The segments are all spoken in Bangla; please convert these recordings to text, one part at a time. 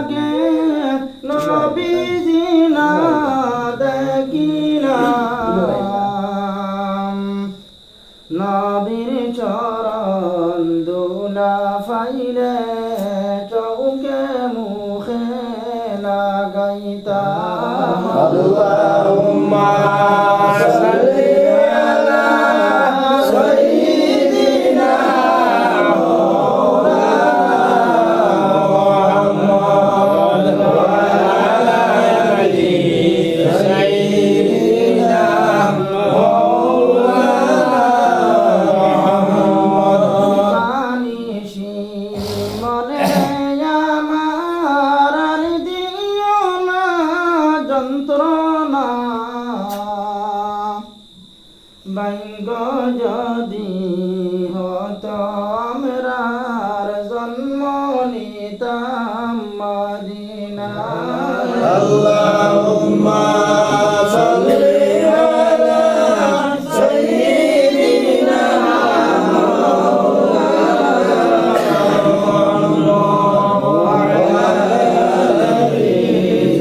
আগে নবীজি না দেখিলাম, নবীর চরণ দুলা ফাইলে চৌকে মুখে লাগাইতাম। আল্লাহুম্মা সাল্লি আলা সাইয়্যিদিনা মুহাম্মদ ওয়া আলা আলি সাইয়্যিদিনা বাইঙ্গ যদি হত আমরার জন্ম নিতাম মদিনায়। আল্লাহুম্মা সাল্লি আলা সাইয়্যিদিনা মুহাম্মদ ওয়া আলা আলি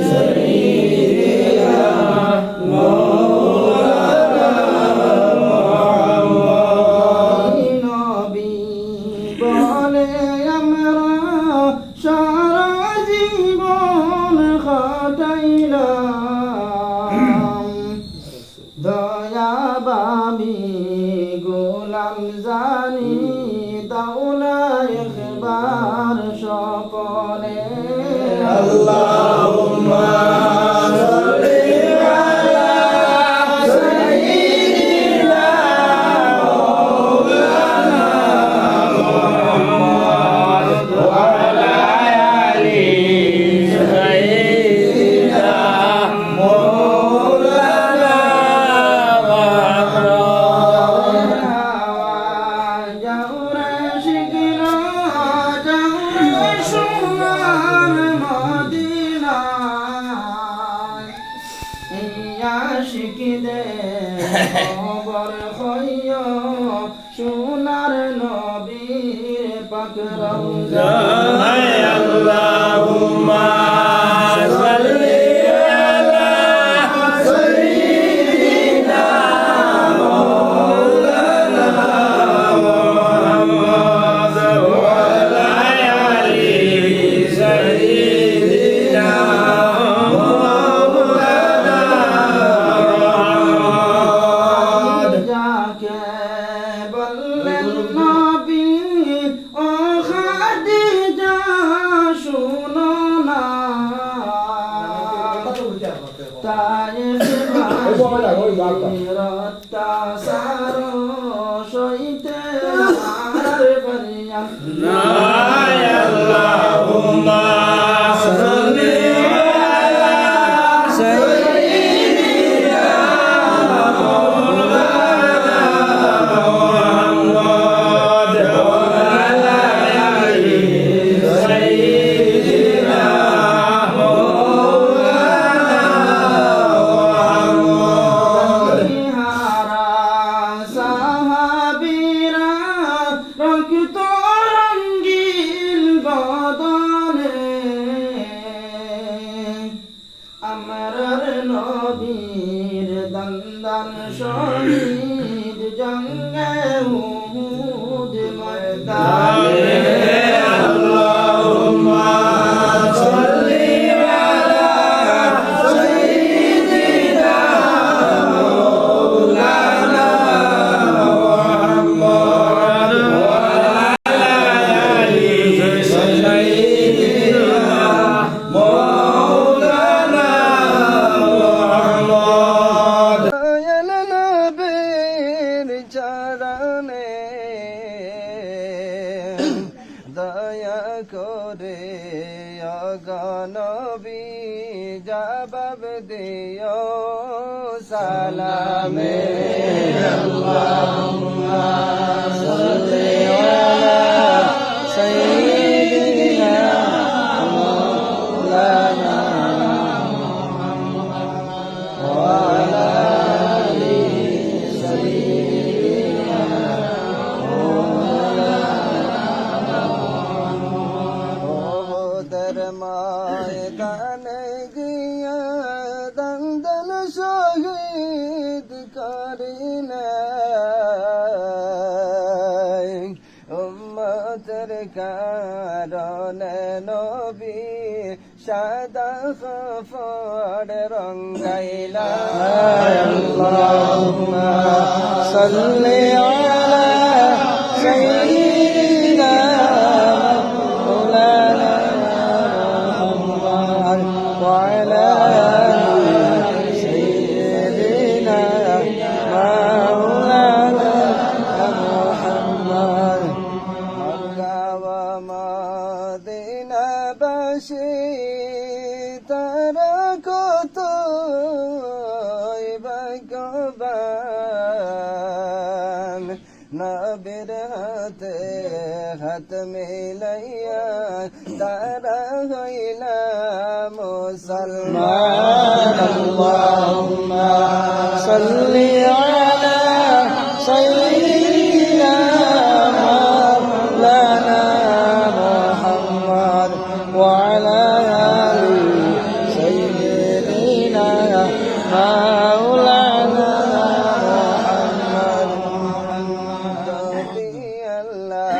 সাইয়্যিদিনা দয়াবামি গোলাম জানি দাওনা একবার স্বপনে। আল্লাহুম্মা সাল্লি আলা সাইয়্যিদিনা মাওলানা মুহাম্মদ ওয়া আলা আলি সাইয়্যিদিনা সোনার নবীর পাক রওজা। আল্লাহুম্মা সাল্লি আলা সাইয়্যিদিনা মাওলানা মুহাম্মদ ওয়া আলা আলি সাইয়্যিদিনা আল্লাহুম্মা সাল্লি আলা সাইয়্যিদিনা মাওলানা মুহাম্মদ ওয়া আলা আলি সাইয়্যিদিনা আমরার নবীর দন্দন শহীদ জঙ্গে উহুদ ময়দানে। আল্লাহুম্মা সাল্লি আলা সাইয়্যিদিনা মাওলানা মুহাম্মদ ওয়া আলা আলি সাইয়্যিদিনা দয়া করে নবী জবাব দিও সালামে। আল্লাহুম্মা সাল্লি আলা সাইয়্যিদিনা মাওলানা মুহাম্মদ ওয়া আলা আলি সাইয়্যিদিনা মাওলানা। ময়দানে গিয়া দন্দন শহীদ করিলেন উম্মতের কারণে নবী সাদা কাপড় রঙাইলা আল্লাহুম্মা সাল্লি আলা সাইয়্যিদিনা মাওলানা মুহাম্মদ ওয়া আলা আলি সাইয়্যিদিনা মাওলানা মুহাম্মদ মক্কা ওয়া মদিনাবাসী তারা কত ভাগ্যবান নবীর হাতে হাত মিলাইয়া তারা হইলা মুসলমান আল্লাহুম্মা সাল্লি আলা সাইয়্যিদিনা মাওলানা মুহাম্মদ ওয়া আলা আলি সাইয়্যিদিনা মাওলানা মুহাম্মদ যদি আল্লাহ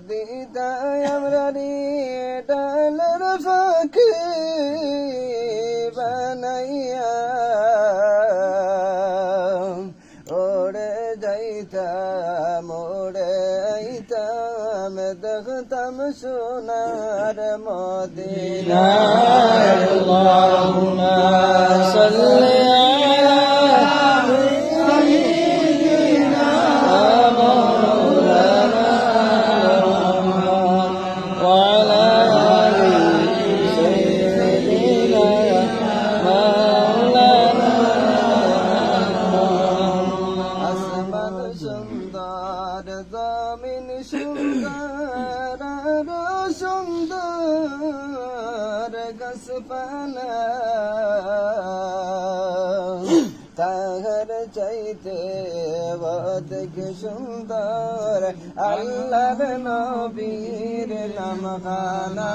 দিদায় আমরারি ডালের ফাঁকি বানাইয়া ওড়ে যাইতাম ওড়ে আইতাম দেখতাম সোনার মদিনা আল্লাহুম্মা সাল্লি আলা সাইয়্যিদিনা মাওলানা মুহাম্মদ ওয়া আলা আলি সাইয়্যিদিনা মাওলানা মুহাম্মদ আসমান সুন্দর জমিন সুন্দর আরো সুন্দর গাছপালা তাহার চাইতে অধিক সুন্দর আল্লাহর নবীর নামখানা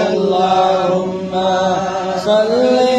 আল্লাহুম্মা সাল্লি